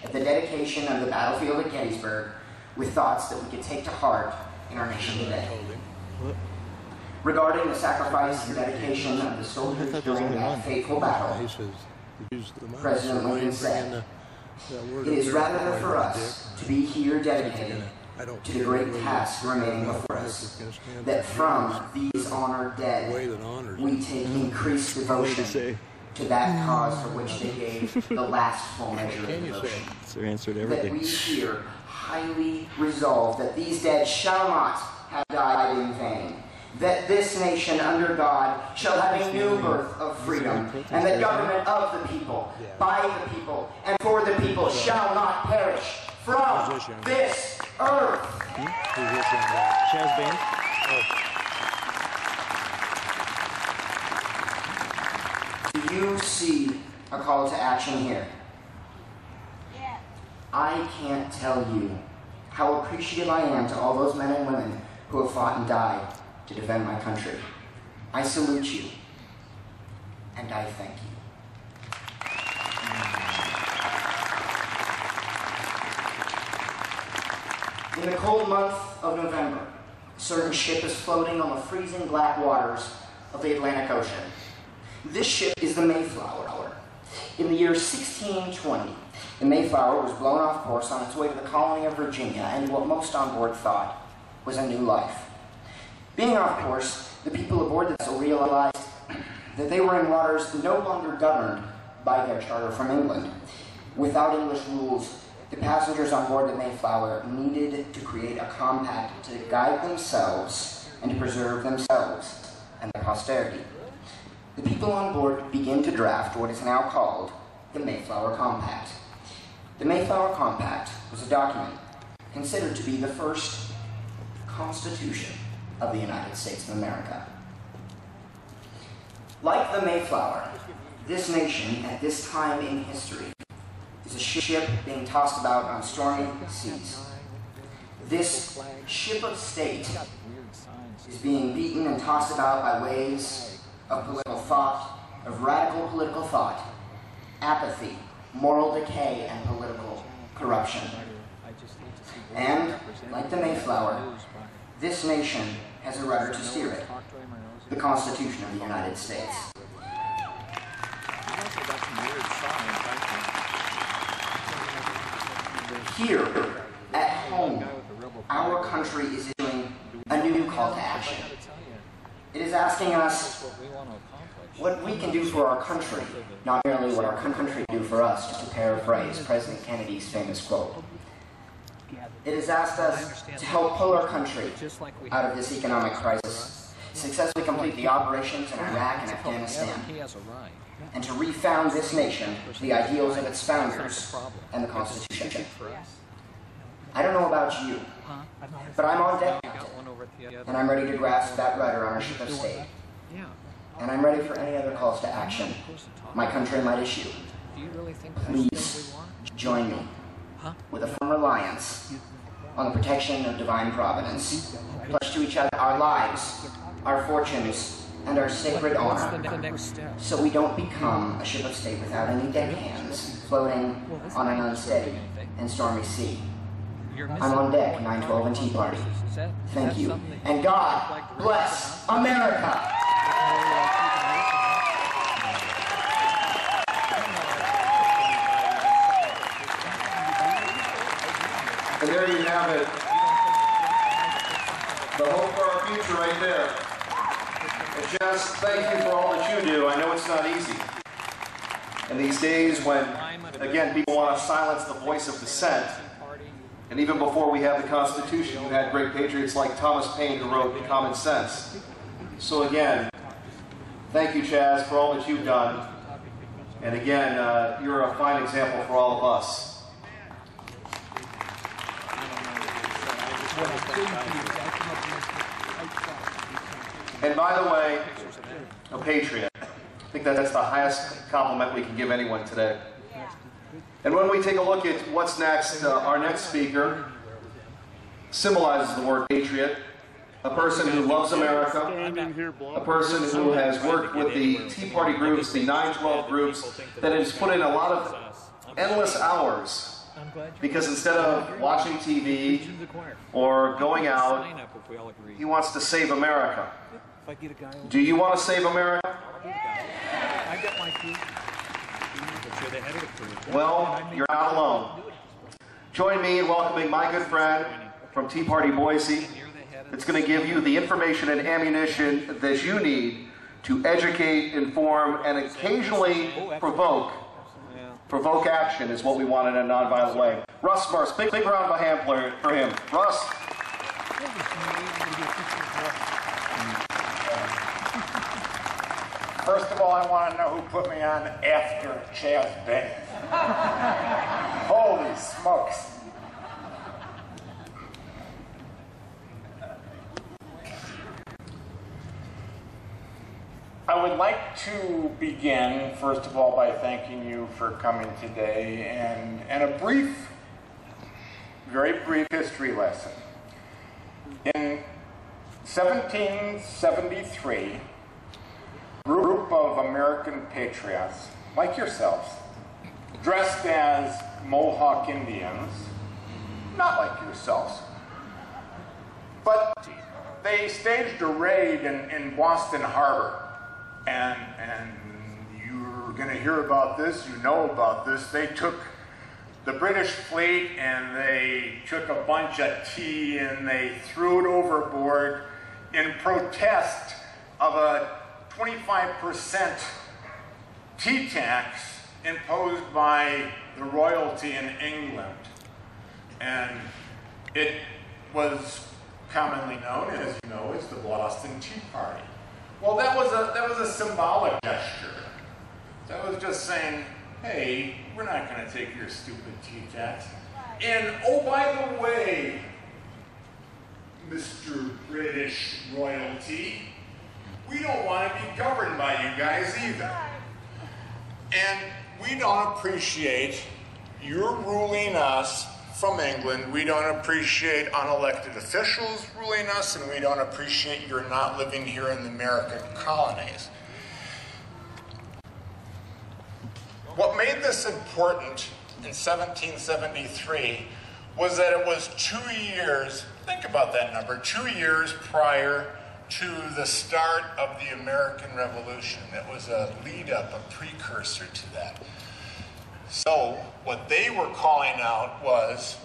at the dedication of the battlefield at Gettysburg with thoughts that we could take to heart in our nation today. Regarding the sacrifice and dedication of the soldiers during that fateful battle, President Lincoln said, "It is rather for us to be here dedicated to the great task remaining before us, that from these honored dead we take increased devotion to that cause for which they gave the last full measure of devotion. That we here highly resolve that these dead shall not have died in vain, that this nation under God shall have a new birth of freedom, and that government of the people, by the people, and for the people shall not perish from this earth." Do you see a call to action here? Yeah. I can't tell you how appreciative I am to all those men and women who have fought and died to defend my country. I salute you, and I thank you. In the cold month of November, a certain ship is floating on the freezing black waters of the Atlantic Ocean. This ship is the Mayflower. In the year 1620, the Mayflower was blown off course on its way to the colony of Virginia and what most on board thought was a new life. Being off course, the people aboard the vessel realized that they were in waters no longer governed by their charter from England. Without English rules, the passengers on board the Mayflower needed to create a compact to guide themselves and to preserve themselves and their posterity. The people on board began to draft what is now called the Mayflower Compact. The Mayflower Compact was a document considered to be the first Constitution of the United States of America. Like the Mayflower, this nation at this time in history is a ship being tossed about on stormy seas. This ship of state is being beaten and tossed about by waves of political thought, of radical political thought, apathy, moral decay, and political corruption. And, like the Mayflower, this nation has a rudder to steer it, the Constitution of the United States. Here, at home, our country is issuing a new call to action. It is asking us what we can do for our country, not merely what our country can do for us, just to paraphrase President Kennedy's famous quote. It has asked us to help pull our country out of this economic crisis, successfully complete the operations in Iraq and Afghanistan, and to refound this nation to the ideals of its founders and the Constitution. I don't know about you, but I'm on deck, and I'm ready to grasp that rudder on our ship of state. And I'm ready for any other calls to action my country might issue. Please join me with a firm reliance on the protection of divine providence. Pledge to each other our lives, our fortunes, and our sacred honor, so we don't become a ship of state without any deckhands, floating on an unsteady and stormy sea. I'm on deck, 912 and Tea Party. Thank you. And God bless America! And there you have it. The hope for our future right there. And just thank you for all that you do. I know it's not easy. In these days when, again, people want to silence the voice of dissent. And even before we had the Constitution, you had great patriots like Thomas Paine who wrote Common Sense. So again, thank you, Chaz, for all that you've done. And again, you're a fine example for all of us. And by the way, a patriot. I think that's the highest compliment we can give anyone today. And when we take a look at what's next, our next speaker symbolizes the word patriot. A person who loves America, a person who has worked with the Tea Party groups, the 912 groups, that has put in a lot of endless hours Because instead of watching TV or going out, he wants to save America. Do you want to save America? Well, you're not alone. Join me in welcoming my good friend from Tea Party Boise. It's going to give you the information and ammunition that you need to educate, inform, and occasionally provoke. Provoke action is what we want in a nonviolent way. Russ Murse, big round of applause for him. Russ. First of all, I want to know who put me on after Chaz Bennett. Holy smokes. I would like to begin, first of all, by thanking you for coming today and a brief, very brief history lesson. In 1773, a group of American patriots, like yourselves, dressed as Mohawk Indians, not like yourselves, but they staged a raid in Boston Harbor. And you're going to hear about this, you know about this. They took the British fleet and they took a bunch of tea and they threw it overboard in protest of a 25% tea tax imposed by the royalty in England. And it was commonly known, as you know, as the Boston Tea Party. Well, that was a symbolic gesture. That was just saying, hey, we're not going to take your stupid tea tax. And oh, by the way, Mr. British royalty, we don't want to be governed by you guys either. And we don't appreciate your ruling us from England. We don't appreciate unelected officials ruling us, and we don't appreciate you're not living here in the American colonies. What made this important in 1773 was that it was 2 years, think about that number, 2 years prior to the start of the American Revolution. It was a lead-up, a precursor to that. So what they were calling out was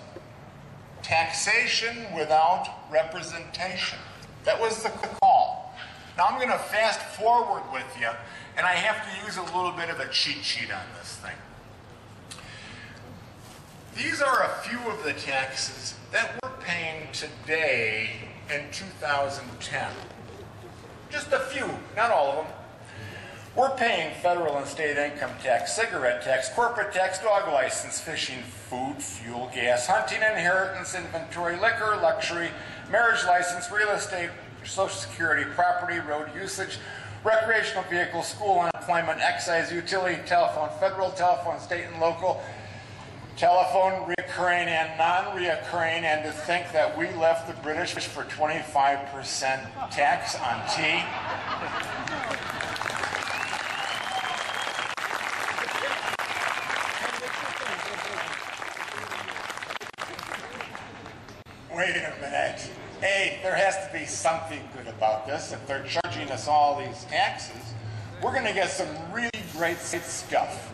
taxation without representation. That was the call. Now I'm going to fast forward with you, and I have to use a little bit of a cheat sheet on this thing. These are a few of the taxes that we're paying today in 2010. Just a few, not all of them. We're paying federal and state income tax, cigarette tax, corporate tax, dog license, fishing, food, fuel, gas, hunting, inheritance, inventory, liquor, luxury, marriage license, real estate, Social Security, property, road usage, recreational vehicles, school unemployment, excise, utility, telephone, federal telephone, state and local, telephone, recurring and non-reoccurring, and to think that we left the British for 25% tax on tea. Wait a minute. Hey, there has to be something good about this. If they're charging us all these taxes, we're going to get some really great stuff.